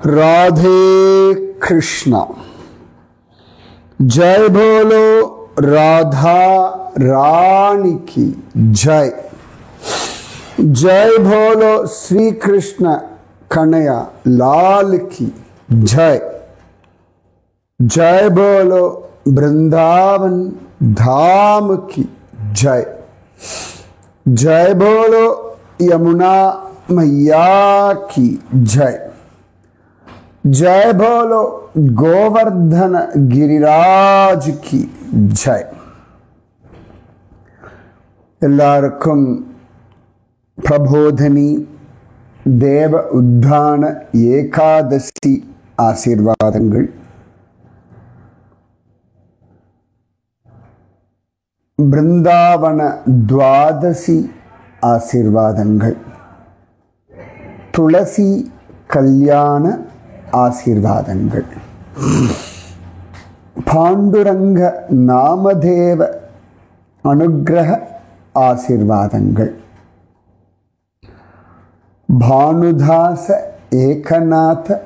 राधे कृष्णा। जय बोलो राधा रानी की जय। जय बोलो श्री कृष्ण कन्हैया लाल की जय। जय बोलो वृंदावन धाम की जय। जय बोलो यमुना मैया की जय। जय बोलो गोवर्धन गिरिराज की जय। எல்லாருக்கும் பிரபோதனி தேவ உத்தான ஏகாதசி ஆசீர்வாதங்கள். பிருந்தாவன துவாதசி ஆசீர்வாதங்கள். துளசி கல்யாண ஆசீர்வாதங்கள். பாண்டுரங்க நாமதேவ அனுக்கிரக ஆசீர்வாதங்கள். பானுதாச ஏகநாத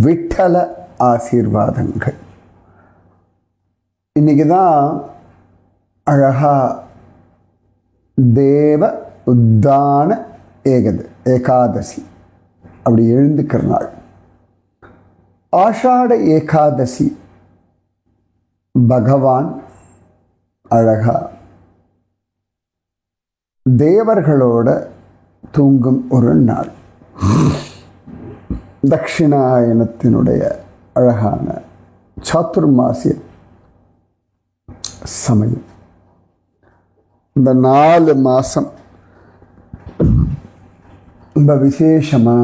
விட்டல ஆசீர்வாதங்கள். இன்னைக்கு தான் அழகா தேவ உத்தான ஏகாதசி அப்படி எழுந்துக்கிற நாள். ஆஷாட ஏகாதசி பகவான் அழகா தேவர்களோட தூங்கும் ஒரு நாள். தட்சிணாயனத்தினுடைய அழகான சாதுர்மாசிய சமயம். இந்த 4 மாசம் ரொம்ப விசேஷமா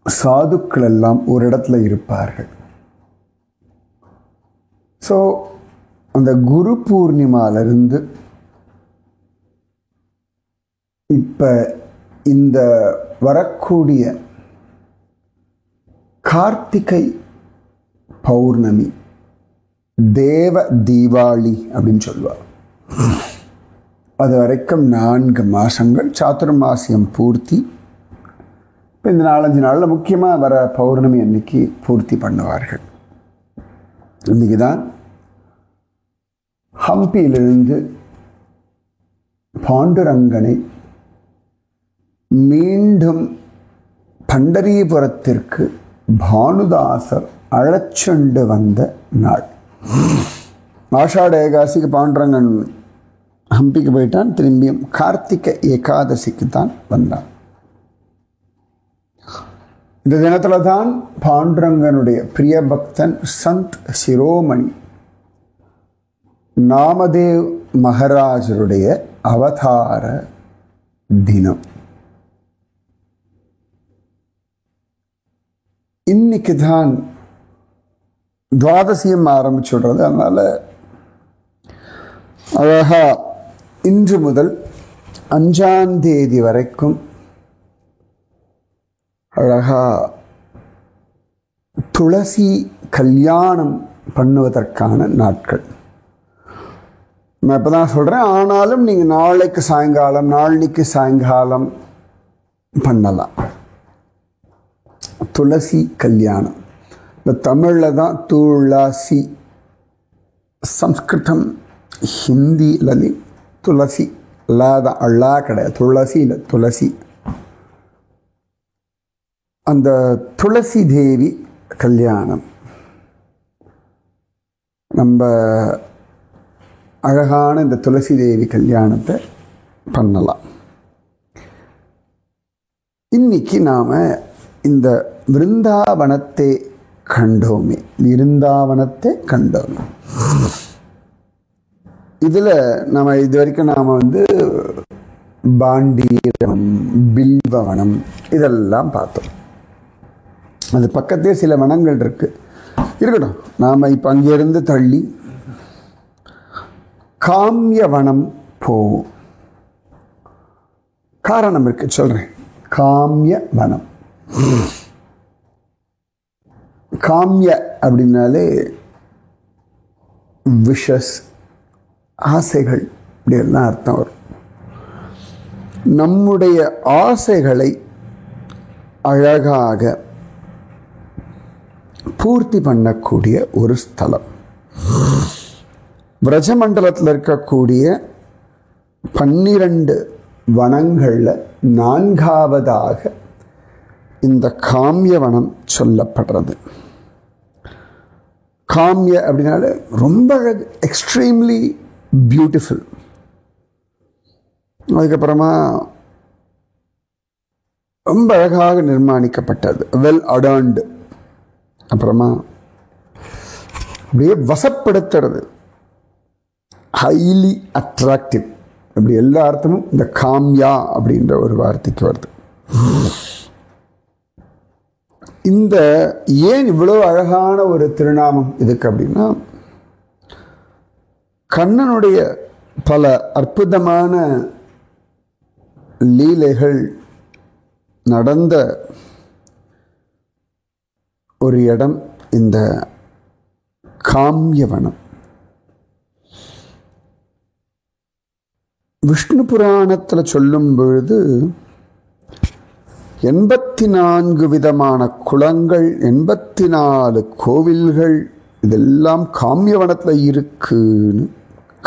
சாதுக்கள் எல்லாம் ஒரு இடத்துல இருப்பார்கள். ஸோ அந்த குரு பூர்ணிமாலிருந்து இப்போ இந்த வரக்கூடிய கார்த்திகை பௌர்ணமி தேவ தீபாவளி அப்படின்னு சொல்லுவார். அது வரைக்கும் 4 மாதங்கள் சாதுர்மாசியம் பூர்த்தி. இப்போ இந்த 4-5 நாளில் முக்கியமாக வர பௌர்ணமி அன்னைக்கு பூர்த்தி பண்ணுவார்கள். இன்றைக்கி தான் ஹம்பியிலிருந்து பாண்டுரங்கனை மீண்டும் பண்டரீபுரத்திற்கு பானுதாசர் அழைச்சொண்டு வந்த நாள். ஆஷாட ஏகாதசிக்கு பாண்டுரங்கன் ஹம்பிக்கு போயிட்டான். திரும்பியும் கார்த்திகை ஏகாதசிக்கு தான் வந்தான். இந்த தினத்தில் தான் பாண்டுரங்கனுடைய பிரிய பக்தன் சந்த் சிரோமணி நாமதேவ் மகாராஜருடைய அவதார தினம். இன்னைக்கு தான் துவாதசியம் ஆரம்பிச்சுடுறது. அதனால அழகா இன்று முதல் 5ஆம் தேதி வரைக்கும் அழகா துளசி கல்யாணம் பண்ணுவதற்கான நாட்கள். நான் இப்போ தான் சொல்கிறேன். ஆனாலும் நீங்கள் நாளைக்கு சாயங்காலம் நாளைக்கு சாயங்காலம் பண்ணலாம். துளசி கல்யாணம் இந்த தமிழில் தான் துளசி, சம்ஸ்கிருதம் ஹிந்தியில் துளசி தான். அள்ளா கிடையாது, துளசி இல்லை, துளசி. அந்த துளசி தேவி கல்யாணம் நம்ம அழகான இந்த துளசி தேவி கல்யாணத்தை பண்ணலாம். இன்னைக்கு நாம் இந்த விருந்தாவனத்தை கண்டோமே, இதில் நம்ம இது வரைக்கும் நாம் பாண்டீரம், பில்வவனம் இதெல்லாம் பார்த்தோம். அது பக்கத்தே சில வனங்கள் இருக்கட்டும். நாம் இப்போ அங்கேருந்து தள்ளி காமியவனம் போவோம். காரணம் இருக்கு, சொல்கிறேன். காமியவனம், காமிய அப்படின்னாலே விஷஸ், ஆசைகள் இப்படியெல்லாம் அர்த்தம் வரும். நம்முடைய ஆசைகளை அழகாக பூர்த்தி பண்ணக்கூடிய ஒரு ஸ்தலம். விரஜமண்டலத்தில் இருக்கக்கூடிய 12 வனங்களில் 4ஆவதாக இந்த காமியவனம் சொல்லப்படுறது. காமிய அப்படின்னால ரொம்ப அழகு, எக்ஸ்ட்ரீம்லி பியூட்டிஃபுல். அதுக்கப்புறமா ரொம்ப அழகாக நிர்மாணிக்கப்பட்டது, வெல் அடான்டு. அப்புறமா அப்படியே வசப்படுத்துறது, ஹைலி அட்ராக்டிவ். அப்படி எல்லா அர்த்தமும் இந்த காம்யா அப்படின்ற ஒரு வார்த்தைக்கு வருது. இந்த ஏன் இவ்வளோ அழகான ஒரு திருநாமம் இதுக்கு அப்படின்னா, கண்ணனுடைய பல அற்புதமான லீலைகள் நடந்த ஒரு இடம் இந்த காமியவனம். விஷ்ணு புராணத்தில் சொல்லும் பொழுது 84 விதமான குளங்கள், 84 கோவில்கள், இதெல்லாம் காமியவனத்தில் இருக்குன்னு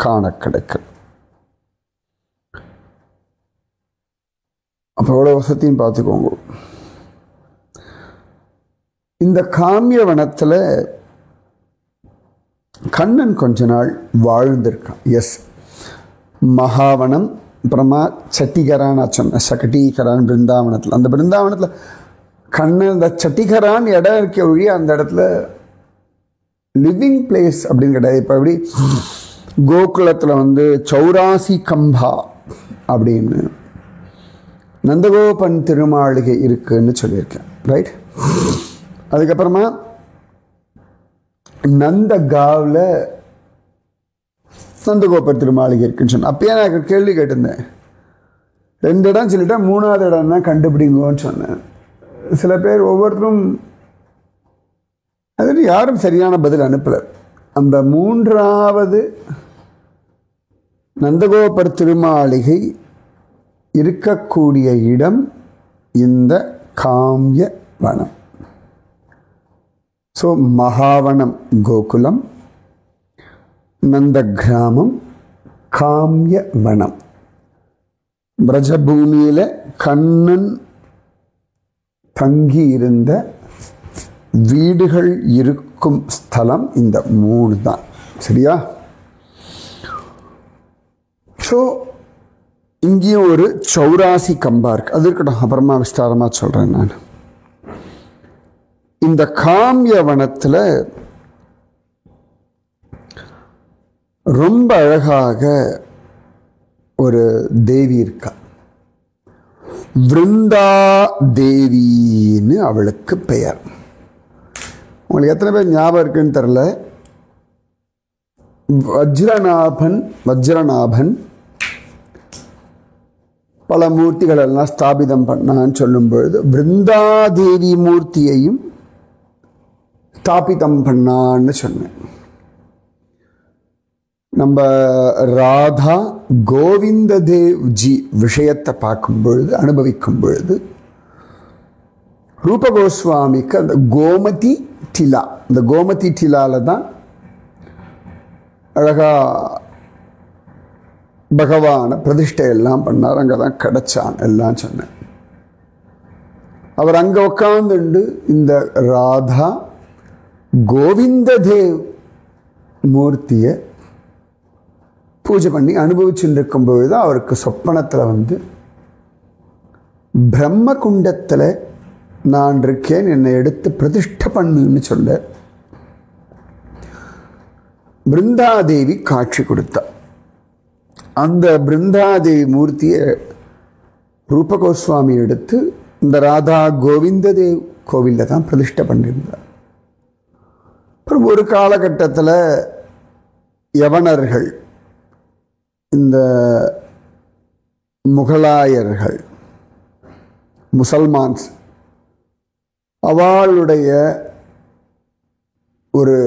காண கிடைக்கும். அப்போ எவ்வளோ வசதியும் பார்த்துக்கோங்க. இந்த காமியவனத்தில் கண்ணன் கொஞ்ச நாள் வாழ்ந்திருக்கான். எஸ், மகாவனம், அப்புறமா சட்டிகரான் சொன்ன சகட்டீகரான் பிருந்தாவனத்தில். அந்த பிருந்தாவனத்தில் கண்ணன் இந்த சட்டிகரான் இடம் இருக்க ஒழிய அந்த இடத்துல லிவிங் பிளேஸ் அப்படின்னு கிடையாது. இப்போ எப்படி கோகுலத்தில் சௌராசி கம்பா அப்படின்னு நந்தகோபன் திருமாளிகை இருக்குன்னு சொல்லியிருக்கேன், ரைட்? அதுக்கப்புறமா நந்தகாவில் நந்தகோபர் திருமாளிகை இருக்குன்னு சொன்னேன். அப்பயே நான் கேள்வி கேட்டிருந்தேன், 2 இடம் சொல்லிட்டா 3ஆவது இடம் தான் கண்டுபிடிங்கன்னு சொன்னேன். சில பேர் ஒவ்வொருத்தரும் அது யாரும் சரியான பதில் அனுப்பலை. அந்த 3ஆவது நந்தகோபர் திருமாளிகை இருக்கக்கூடிய இடம் இந்த காமிய வனம். ஸோ மகாவனம் கோகுலம், நந்த கிராமம், காமிய வனம். பிரஜபூமியில் கண்ணன் தங்கி இருந்த வீடுகள் இருக்கும் ஸ்தலம் இந்த 3 தான். சரியா? ஸோ இங்கேயும் ஒரு சௌராசி கம்பா இருக்கு, அது இருக்கட்டும், அப்புறமா விஸ்தாரமாக சொல்கிறேன் நான். இந்த காமியவனத்தில் ரொம்ப அழகாக ஒரு தேவி இருக்கா, விருந்தா தேவின்னு அவளுக்கு பெயர். உங்களுக்கு எத்தனை பேர் ஞாபகம் இருக்குன்னு தெரில. வஜ்ரநாபன் பல மூர்த்திகள் எல்லாம் ஸ்தாபிதம் பண்ணான்னு சொல்லும் பொழுது விருந்தாதேவி மூர்த்தியையும் ஸ்தாபிதம் பண்ணான்னு சொன்னேன். நம்ம ராதா கோவிந்த தேவ்ஜி விஷயத்தை பார்க்கும் பொழுது, அனுபவிக்கும் பொழுது, ரூப கோஸ்வாமிக்கு அந்த கோமதி டிலா, இந்த கோமதி டிலால தான் அழகா பகவானை பிரதிஷ்டை எல்லாம் பண்ணார். அங்கே தான் கிடைச்சான் எல்லாம் சொன்னேன். அவர் அங்கே உட்காந்துண்டு இந்த ராதா கோவிந்த தேவ் மூர்த்தியை பூஜை பண்ணி அனுபவிச்சுட்டு இருக்கும் பொழுது அவருக்கு சொப்பனத்தில் பிரம்ம குண்டத்தில் நான் இருக்கேன், என்னை எடுத்து பிரதிஷ்டை பண்ணுன்னு சொல்ல பிருந்தாதேவி காட்சி கொடுத்தார். அந்த பிருந்தாதேவி மூர்த்தியை ரூப கோஸ்வாமி எடுத்து இந்த ராதா கோவிந்த தேவ் கோவிலில் தான் பிரதிஷ்டை பண்ணியிருந்தார். அப்புறம் ஒரு காலகட்டத்தில் யவனர்கள், இந்த முகலாயர்கள், முசல்மான்ஸ், அவளுடைய ஒரு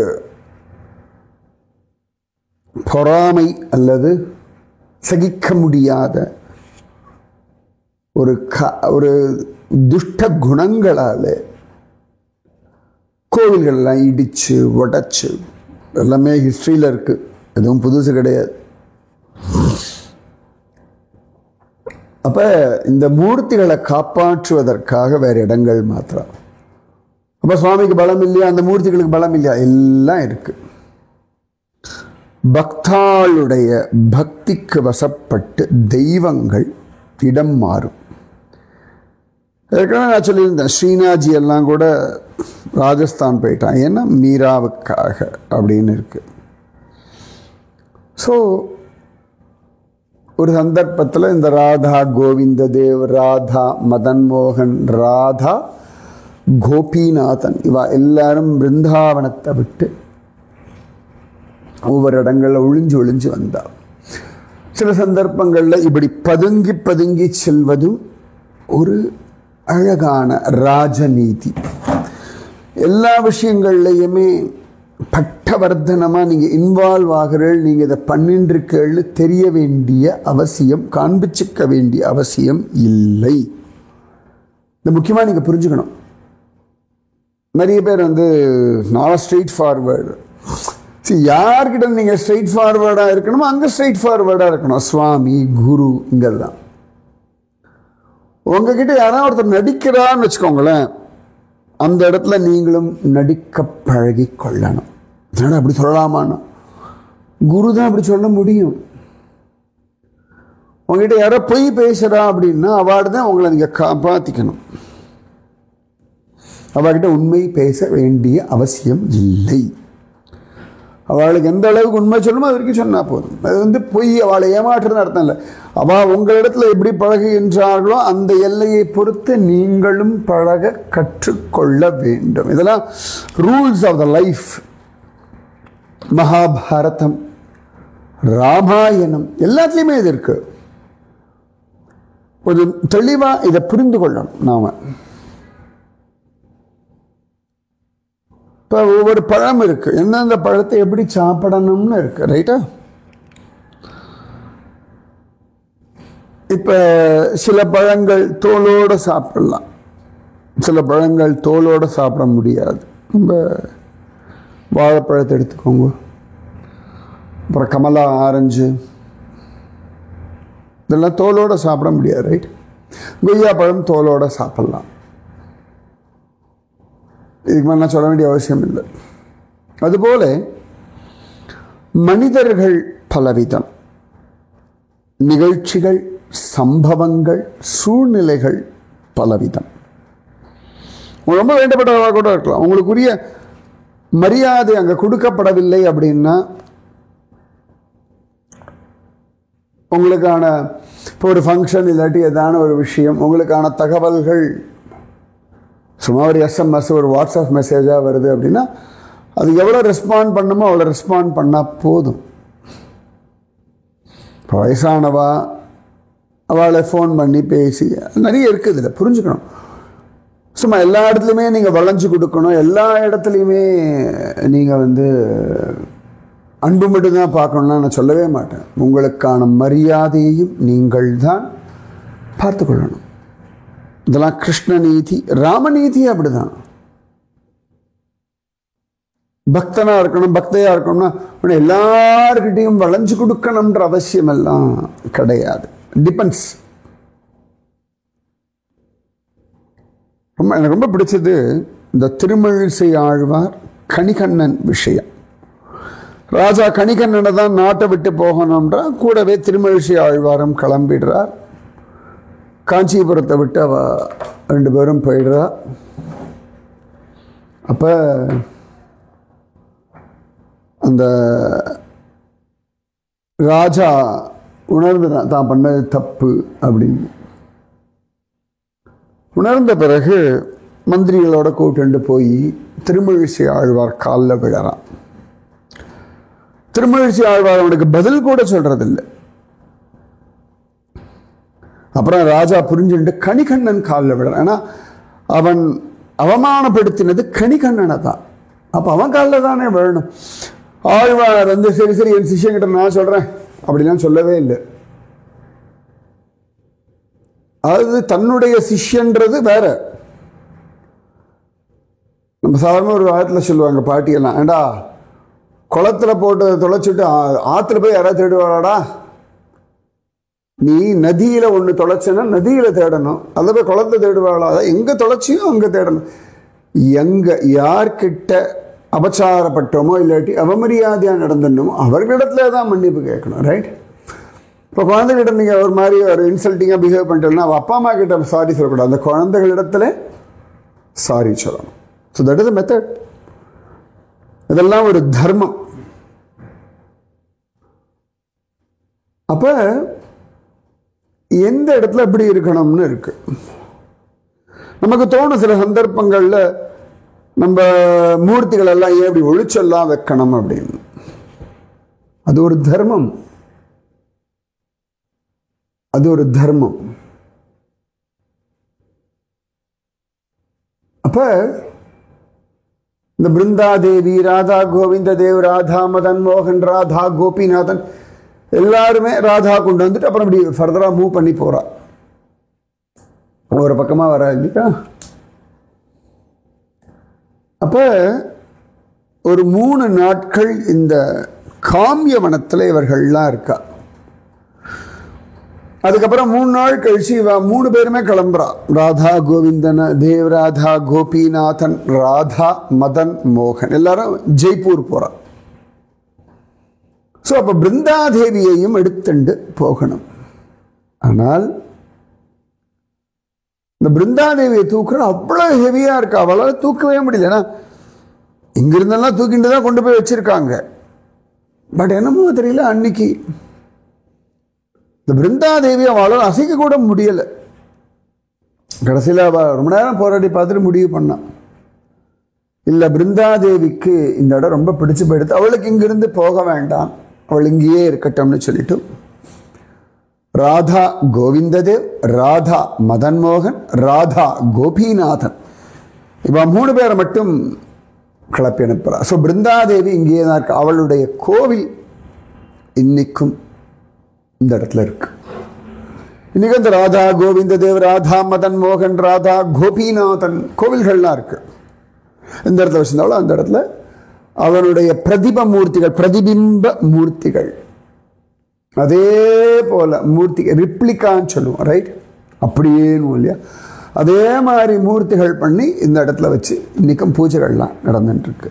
பொறாமை அல்லது சகிக்க முடியாத ஒரு துஷ்ட குணங்களால் கோவில்கள்லாம் இடித்து உடைச்சு எல்லாமே ஹிஸ்ட்ரியில் இருக்குது, எதுவும் புதுசு கிடையாது. அப்போ இந்த மூர்த்திகளை காப்பாற்றுவதற்காக வேறு இடங்கள் மாத்திரம். அப்போ சுவாமிக்கு பலம் இல்லையா, அந்த மூர்த்திகளுக்கு பலம் இல்லையா, எல்லாம் இருக்கு. பக்தாளுடைய பக்திக்கு வசப்பட்டு தெய்வங்கள் இடம் மாறும். ஏற்கனவே நான் சொல்லியிருந்தேன், ஸ்ரீநாத்ஜி எல்லாம் கூட ராஜஸ்தான் போயிட்டான், ஏன்னா மீராவுக்காக அப்படின்னு இருக்கு. ஸோ ஒரு சந்தர்ப்பத்தில் இந்த ராதா கோவிந்த தேவ், ராதா மதன் மோகன், ராதா கோபிநாதன், இவா எல்லாரும் பிருந்தாவனத்தை விட்டு ஒவ்வொரு இடங்களில் ஒளிஞ்சு வந்தார். சில சந்தர்ப்பங்களில் இப்படி பதுங்கி பதுங்கி செல்வதும் ஒரு அழகான ராஜநீதி. எல்லா விஷயங்கள்லையுமே பட்டவர்த்தனமாக நீங்கள் இன்வால்வ் ஆகிறீர்கள், நீங்கள் இதை பண்ணின்றிருக்கீர்கள் தெரிய வேண்டிய அவசியம், காண்பிச்சுக்க வேண்டிய அவசியம் இல்லை. இது முக்கியமாக நீங்கள் புரிஞ்சுக்கணும். நிறைய பேர் நான் ஸ்ட்ரெயிட் ஃபார்வேர்டு. யார்கிட்ட நீங்கள் ஸ்ட்ரெயிட் ஃபார்வேர்டாக இருக்கணுமோ அங்கே ஸ்ட்ரெயிட் ஃபார்வேர்டாக இருக்கணும். சுவாமி குரு இங்கே தான். உங்ககிட்ட யாராவது ஒருத்தர் நடிக்கிறான்னு வச்சுக்கோங்களேன், அந்த இடத்துல நீங்களும் நடிக்க பழகி கொள்ளணும். என்னடா அப்படி சொல்லலாமான்னா, குரு தான் அப்படி சொல்ல முடியும். உங்ககிட்ட யாரோ பொய் பேசுகிறா அப்படின்னா அவார்டு தான் உங்களை நீங்கள் காப்பாற்றிக்கணும். அவகிட்ட உண்மை பேச வேண்டிய அவசியம் இல்லை. அவளுக்கு எந்த அளவுக்கு உண்மை சொல்லணுமோ அது வரைக்கும் சொன்னால் போதும். அது பொய், அவளை ஏமாற்றுறதுன்னு அர்த்தம் இல்லை. அவள் உங்களிடத்துல எப்படி பழகுகின்றார்களோ அந்த எல்லையை பொறுத்து நீங்களும் பழக கற்றுக்கொள்ள வேண்டும். இதெல்லாம் rules of the life. Mahabharatham, Ramayanam எல்லாத்துலேயுமே இது இருக்கு. கொஞ்சம் தெளிவாக இதை புரிந்து கொள்ளணும் நாம. இப்போ ஒவ்வொரு பழம் இருக்கு, எந்தெந்த பழத்தை எப்படி சாப்பிடணும்னு இருக்கு, ரைட்டா? இப்போ சில பழங்கள் தோலோடு சாப்பிடலாம், சில பழங்கள் தோலோடு சாப்பிட முடியாது. நம்ம வாழைப்பழத்தை எடுத்துக்கோங்க, அப்புறம் கமலா, ஆரஞ்சு, இதெல்லாம் தோலோடு சாப்பிட முடியாது, ரைட்? கொய்யா பழம் தோலோடு சாப்பிடலாம். இதுக்கு மேலே நான் சொல்ல வேண்டிய அவசியம் இல்லை. அதுபோல மனிதர்கள் பலவிதம், நிகழ்ச்சிகள், சம்பவங்கள், சூழ்நிலைகள் பலவிதம். ரொம்ப வேண்டப்பட்டவராக கூட இருக்கலாம். உங்களுக்குரிய மரியாதை அங்கே கொடுக்கப்படவில்லை அப்படின்னா உங்களுக்கான இப்போ ஒரு ஃபங்க்ஷன் இல்லாட்டி ஏதான ஒரு விஷயம், உங்களுக்கான தகவல்கள் சும்மா ஒரு எஸ்எம்எஸ், ஒரு வாட்ஸ்அப் மெசேஜாக வருது அப்படின்னா அது எவ்வளோ ரெஸ்பாண்ட் பண்ணுமோ அவ்வளோ ரெஸ்பாண்ட் பண்ணால் போதும். இப்போ வயசானவா அவளை ஃபோன் பண்ணி பேசி நிறைய இருக்குது, இதில் புரிஞ்சுக்கணும். சும்மா எல்லா இடத்துலையுமே நீங்கள் வளைஞ்சு கொடுக்கணும், எல்லா இடத்துலையுமே நீங்கள் அன்பு மட்டும்தான் பார்க்கணுன்னா நான் சொல்லவே மாட்டேன். உங்களுக்கான மரியாதையையும் நீங்கள் தான் பார்த்து கொள்ளணும். இதெல்லாம் கிருஷ்ணநீதி, ராமநீதி அப்படிதான். பக்தனாக இருக்கணும், பக்தையாக இருக்கணும்னா எல்லார்கிட்டையும் வளைஞ்சு கொடுக்கணுன்ற அவசியம் எல்லாம் கிடையாது. டிபெண்ட்ஸ். எனக்கு ரொம்ப பிடிச்சது இந்த திருமழிசை ஆழ்வார் கணிகண்ணன் விஷயம். ராஜா கணிகண்ணனை தான் நாட்டை விட்டு போகணும்ன்றா, கூடவே திருமழிசை ஆழ்வாரும் கிளம்பிடுறார். காஞ்சிபுரத்தை விட்டு அவ 2 பேரும் போயிடுறா. அப்போ அந்த ராஜா உணர்ந்துதான் தான் பண்ணது தப்பு அப்படின்னு. உணர்ந்த பிறகு மந்திரிகளோட கூட்டு போய் திருமழிசை ஆழ்வார் காலில் விழறான். திருமழிசை ஆழ்வார் அவனுக்கு பதில் கூட சொல்றதில்லை. அப்புறம் ராஜா புரிஞ்சுட்டு கணிகண்ணன் காலில் விடுறான். ஏன்னா அவன் அவமானப்படுத்தினது கணிகண்ணனை தான். அப்போ அவன் காலில் தானே விழணும். ஆழ்வார் சரி சரி என் சிஷ்யங்கிட்ட நான் சொல்கிறேன் அப்படிலாம் சொல்லவே இல்லை. அது தன்னுடைய சிஷ்யன்றது வேற. நம்ம சாதாரண ஒரு காலத்தில் சொல்லுவாங்க பாட்டியெல்லாம், ஏண்டா குளத்துல போட்டு தொலைச்சிட்டு ஆற்றுல போய் யாராவது தேடுவாடாடா, நீ நதியில் ஒன்று தொலைச்சேன்னா நதியில் தேடணும், அதில் போய் குளத்துல தேடுவாளா, அதான் எங்கே தொலைச்சியோ அங்கே தேடணும். எங்கே யார்கிட்ட அபச்சாரப்பட்டோமோ இல்லாட்டி அவமரியாதையாக நடந்துடணுமோ அவர்களிடத்துல தான் மன்னிப்பு கேட்கணும். ரைட்? இப்போ குழந்தைகிட்ட நீங்கள் ஒரு மாதிரி ஒரு இன்சல்ட்டிங்காக பிஹேவ் பண்ணிட்டோம்னா அவள் அப்பா அம்மா கிட்ட சாரி சொல்லக்கூடாது, அந்த குழந்தைகளிடத்துல சாரி சொல்லணும். So that is a method. இதெல்லாம் ஒரு தர்மம். அப்போ எந்த இடத்துல எப்படி இருக்கணும்னு இருக்கு. நமக்கு தோணும் சில சந்தர்ப்பங்களில் நம்ம மூர்த்திகள் எல்லாம் ஏன் இப்படி ஒளிச்செல்லாம் வைக்கணும் அப்படின்னு. அது ஒரு தர்மம். அது ஒரு தர்மம். அப்ப இந்த பிருந்தாதேவி, ராதா கோவிந்த தேவ், ராதா மதன் மோகன், ராதா கோபிநாதன் எல்லாருமே ராதா கொண்டு வந்துட்டு அப்புறம் இப்படி ஃபர்தரா மூவ் பண்ணி போறா. ஒரு பக்கமா வர இல்லையா? அப்ப ஒரு 3 நாட்கள் இந்த காமிய வனத்தில் இவர்கள்லாம் இருக்கா. அதுக்கப்புறம் 3 நாள் கழிச்சு இவ 3 பேருமே கிளம்புறா. ராதா கோவிந்தன் தேவ், ராதா கோபிநாதன், ராதா மதன் மோகன் எல்லாரும் ஜெய்ப்பூர் போறா. ஸோ அப்போ பிருந்தாதேவியையும் எடுத்துண்டு போகணும். ஆனால் இந்த பிருந்தாதேவியை தூக்குற அவ்வளோ ஹெவியா இருக்கா, அவளால் தூக்கவே முடியல. ஏன்னா இங்கிருந்தெல்லாம் தூக்கிட்டு தான் கொண்டு போய் வச்சிருக்காங்க. பட் என்னமோ தெரியல, அன்னைக்கு இந்த பிருந்தாதேவி அவளால் அசைக்க கூட முடியலை. கடைசியில் அவள் ரொம்ப நேரம் போராடி பார்த்துட்டு முடிவு பண்ணான், இல்லை பிருந்தாதேவிக்கு இந்த இடம் ரொம்ப பிடிச்சு போயிடுது, அவளுக்கு இங்கிருந்து போக வேண்டாம், அவள் இங்கேயே இருக்கட்டும்னு சொல்லிட்டு ராதா கோவிந்ததேவ், ராதா மதன் மோகன், ராதா கோபிநாதன் இவ 3 பேரை மட்டும் கிளப்பி அனுப்புறா. ஸோ பிருந்தாதேவி இங்கேயே தான் இருக்கு. அவளுடைய கோவில் இன்னைக்கும் இந்த இடத்துல இருக்கு. இன்னைக்கு இந்த ராதா கோவிந்ததேவ், ராதா மதன் மோகன், ராதா கோபிநாதன் கோவில்கள்லாம் இருக்கு. இந்த இடத்துல வச்சிருந்தாலும் அந்த இடத்துல அவனுடைய பிரதிப மூர்த்திகள், பிரதிபிம்ப மூர்த்திகள், அதே போல மூர்த்தி ரிப்ளிகான்னு சொல்லுவோம். ரைட்? அப்படியே இல்லையா? அதே மாதிரி மூர்த்திகள் பண்ணி இந்த இடத்துல வச்சு இன்னைக்கும் பூஜைகள்லாம் நடந்துட்டு இருக்கு.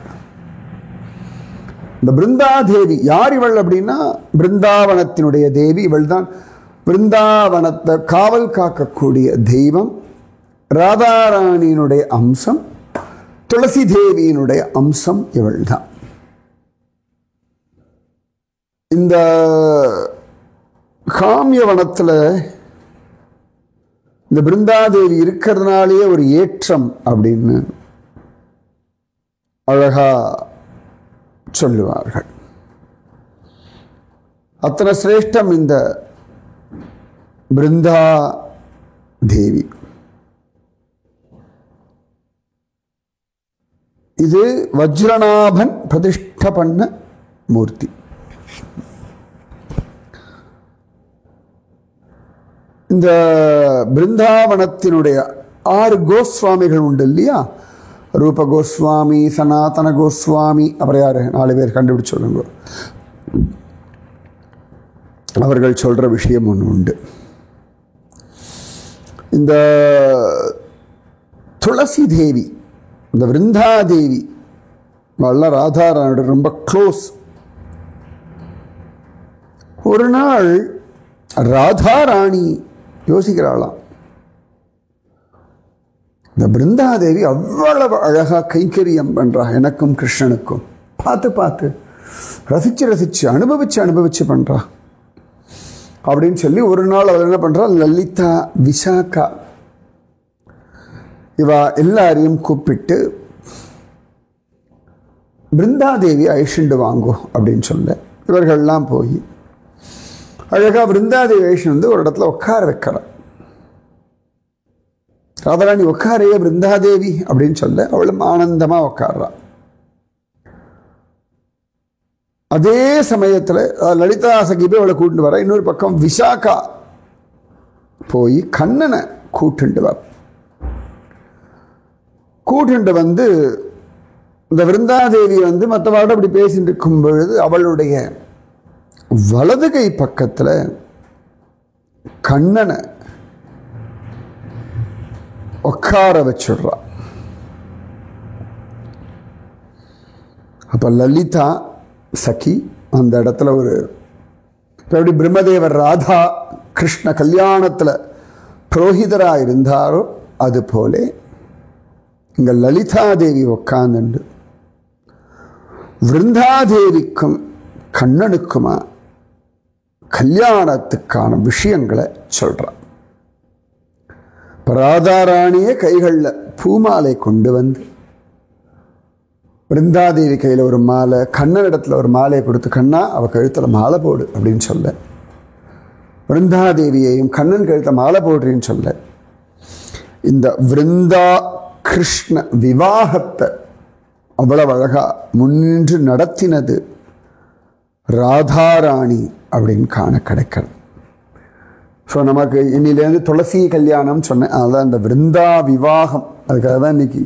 இந்த பிருந்தாதேவி யார் இவள் அப்படின்னா, பிருந்தாவனத்தினுடைய தேவி இவள் தான். பிருந்தாவனத்தை காவல் காக்கக்கூடிய தெய்வம். ராதாராணியினுடைய அம்சம், துளசி தேவியினுடைய அம்சம் இவள் தான். இந்த காமிய வனத்தில் இந்த பிருந்தாதேவி இருக்கிறதுனாலேயே ஒரு ஏற்றம் அப்படின்னு அழகா சொல்லுவார்கள். அத்தனை சிரேஷ்டம் இந்த பிருந்தா தேவி. இது வஜ்ரநாபன் பிரதிஷ்ட பண்ண மூர்த்தி. இந்த பிருந்தாவனத்தினுடைய 6 கோஸ்வாமிகள் உண்டு இல்லையா? ரூப கோஸ்வாமி, சனாதன கோஸ்வாமி, அப்புறம் யாரு 4 பேர் கண்டுபிடிச்சு சொல்லுங்க. அவர்கள் சொல்ற விஷயம் ஒன்று உண்டு. இந்த துளசி தேவி, இந்த பிருந்தாதேவி வல்ல ராதாராணோட ரொம்ப க்ளோஸ். ஒரு நாள் ராதாராணி யோசிக்கிறாளாம், இந்த பிருந்தாதேவி அவ்வளவு அழகா கைங்கரியம் பண்றா எனக்கும் கிருஷ்ணனுக்கும், பார்த்து பார்த்து ரசிச்சு ரசிச்சு அனுபவிச்சு பண்றா அப்படின்னு சொல்லி ஒரு நாள் அவர் என்ன பண்றா, லலிதா, விசாகா இவா எல்லாரையும் கூப்பிட்டு பிருந்தாதேவி அழிச்சுண்டு வாங்கோ அப்படின்னு சொல்ல இவர்கள்லாம் போய் அழகா பிருந்தாதேவி அழிச்சுட்டு வந்து ஒரு இடத்துல உட்கார வைக்கிறார். ராதாராணி உட்காரையே பிருந்தாதேவி அப்படின்னு சொல்ல அவளும் ஆனந்தமா உட்கார்றா. அதே சமயத்தில் லலிதா சகி போய் அவளை கூட்டிட்டு வர. இன்னொரு பக்கம் விசாகா போய் கண்ணனை கூட்டுண்டு வந்து இந்த விருந்தாதேவி வந்து மற்றவாட அப்படி பேசிட்டு இருக்கும் பொழுது அவளுடைய வலது கை பக்கத்தில் கண்ணனை உட்கார வச்சுடுறா. அப்ப லலிதா சகி அந்த இடத்துல ஒரு எப்படி பிரம்மதேவர் ராதா கிருஷ்ண கல்யாணத்தில் புரோஹிதராக இருந்தாரோ அது போல இங்க லலிதாதேவி உட்கார்ந்து விருந்தாதேவிக்கும் கண்ணனுக்குமா கல்யாணத்துக்கான விஷயங்களை சொல்றான். ராதாராணிய கைகளில் பூமாலை கொண்டு வந்து விருந்தாதேவி கையில் ஒரு மாலை, கண்ணன் இடத்துல ஒரு மாலையை கொடுத்து, கண்ணா அவ கழுத்தில் மாலை போடு அப்படின்னு சொல்ல, விருந்தாதேவியையும் கண்ணன் கழுத்தில் மாலை போடுறேன்னு சொல்ல, இந்த விருந்தா கிருஷ்ண விவாகத்தை அவ்வளவு அழகா முன்னின்று நடத்தினது ராதாராணி அப்படின்னு காண கிடைக்கிறது. ஸோ நமக்கு இன்னிலேருந்து துளசி கல்யாணம் சொன்னேன், அதுதான் இந்த விருந்தா விவாகம். அதுக்காக தான் இன்னைக்கு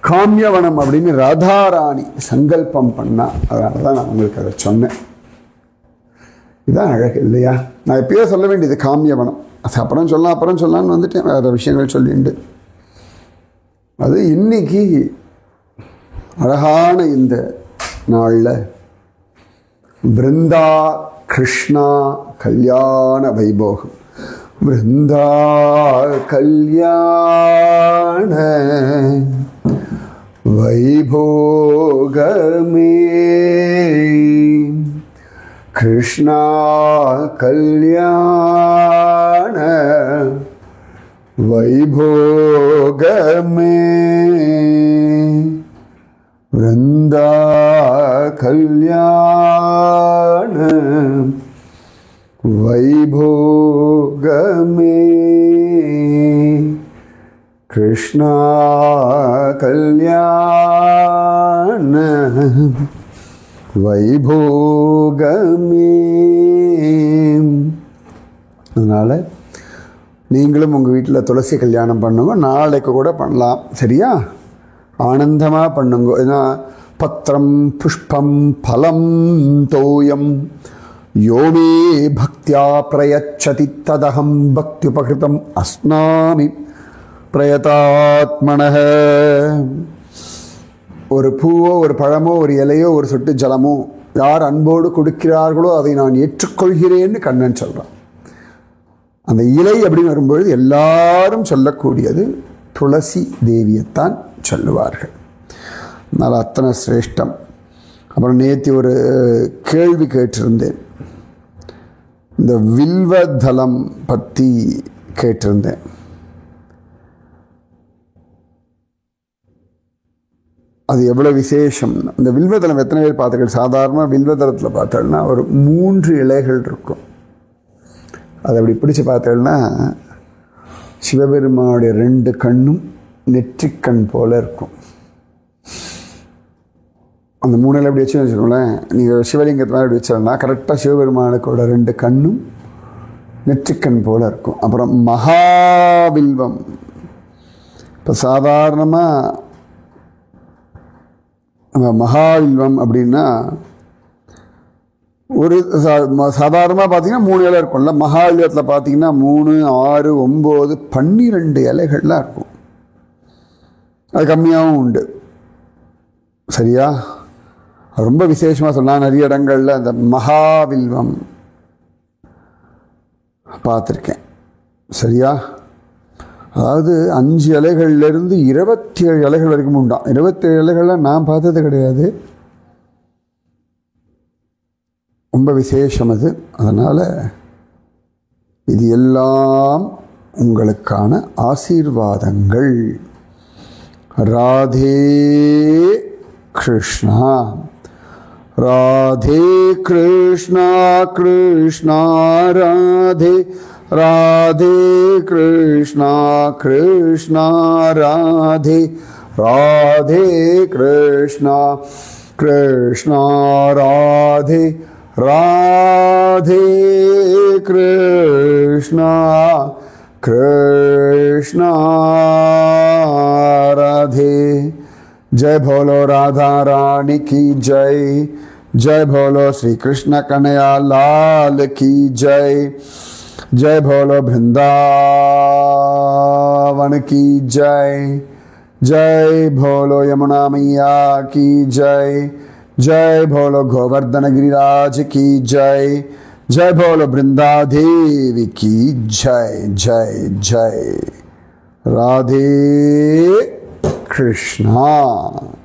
காமியவனம் அப்படின்னு ராதாராணி சங்கல்பம் பண்ணா, அதனால தான் நான் உங்களுக்கு அதை சொன்னேன். இதுதான் அழகு இல்லையா? நான் எப்பயோ சொல்ல வேண்டியது காமியவனம், அது அப்புறம் சொல்லலாம்னு வந்துட்டேன், வேறு விஷயங்கள் சொல்லிண்டு. அது இன்னைக்கு அழகான இந்த நாளில் விருந்தா கிருஷ்ணா கல்யாண வைபோகம். விருந்தா கல்யாண வைபோகமே கிருஷ்ணா கல்யாண வைபோகமே விருந்தா கல்யாண வைபோகமே கிருஷ்ணா கல்யாண வைபோகமே. அதனால் நீங்களும் உங்கள் வீட்டில் துளசி கல்யாணம் பண்ணுங்க, நாளைக்கு கூட பண்ணலாம், சரியா? ஆனந்தமாக பண்ணுங்க. ஏன்னா பத்திரம் புஷ்பம் பலம் தோயம் யோமே பக்தியா பிரயச்சதி ததகம் பக்தியுபகிருதம் அஸ்னாமி பிரயதாத்மனஹ. ஒரு பூவோ ஒரு பழமோ ஒரு இலையோ ஒரு சொட்டு ஜலமோ யார் அன்போடு கொடுக்கிறார்களோ அதை நான் ஏற்றுக்கொள்கிறேன்னு கண்ணன் சொல்கிறான். அந்த இலை அப்படின்னு வரும்பொழுது எல்லாரும் சொல்லக்கூடியது துளசி தேவியைத்தான் சொல்லுவார்கள். அதனால் அத்தனை சிரேஷ்டம். அப்புறம் நேற்று ஒரு கேள்வி கேட்டிருந்தேன், இந்த வில்வதலம் பற்றி கேட்டிருந்தேன். அது எவ்வளோ விசேஷம். இந்த வில்வதலம் எத்தனை பேர் பார்த்துக்கள்? சாதாரண வில்வதலத்தில் பார்த்தோம்னா ஒரு 3 இலைகள் இருக்கும். அதை அப்படி பிடிச்சி பார்த்தோம்னா சிவபெருமானுடைய 2 கண்ணும் நெற்றிக்கண் போல இருக்கும். அந்த 3 இலை எப்படி வச்சு வச்சுக்கோங்களேன், நீங்கள் சிவலிங்கத்தை மாதிரி எப்படி வச்சோம்னா கரெக்டாக சிவபெருமானுக்கோட 2 கண்ணும் நெற்றிக்கண் போல இருக்கும். அப்புறம் மகாவில்வம். இப்போ சாதாரணமாக மகாவில்வம் அப்படின்னா ஒரு சாதாரணமாக பார்த்தீங்கன்னா 3 இலை இருக்கும்ல. மகாவில்வத்தில் பார்த்தீங்கன்னா 3, 6, 9, 12 இலைகள்லாம் இருக்கும். அது கம்மியாகவும் உண்டு, சரியா? ரொம்ப விசேஷமாக சொல்லலாம். நிறைய இடங்களில் அந்த மகாவில்வம் பார்த்துருக்கேன், சரியா? அதாவது 5 இலைகள்லேருந்து 27 இலைகள் வரைக்கும் உண்டாம். 27 இலைகள்லாம் நான் பார்த்தது கிடையாது, ரொம்ப விசேஷம் அது. அதனால் இது எல்லாம் உங்களுக்கான ஆசீர்வாதங்கள். ராதே கிருஷ்ணா, ராதே கிருஷ்ணா, கிருஷ்ணா ராதே, ராதே கிருஷ்ணா, கிருஷ்ணா ராதே, ராதே கிருஷ்ணா, கிருஷ்ணா ராதே, ராதே கிருஷ்ணா, कृष्णा राधे। जय बोलो राधा रानी की जय। जय बोलो श्री कृष्ण कन्हैया लाल की जय। जय बोलो वृंदावन की जय। जय बोलो यमुना मैया की जय। जय बोलो गोवर्धन गिरिराज की जय। जय बोलो वृंदा देवी की जय जय जय। राधे कृष्णा।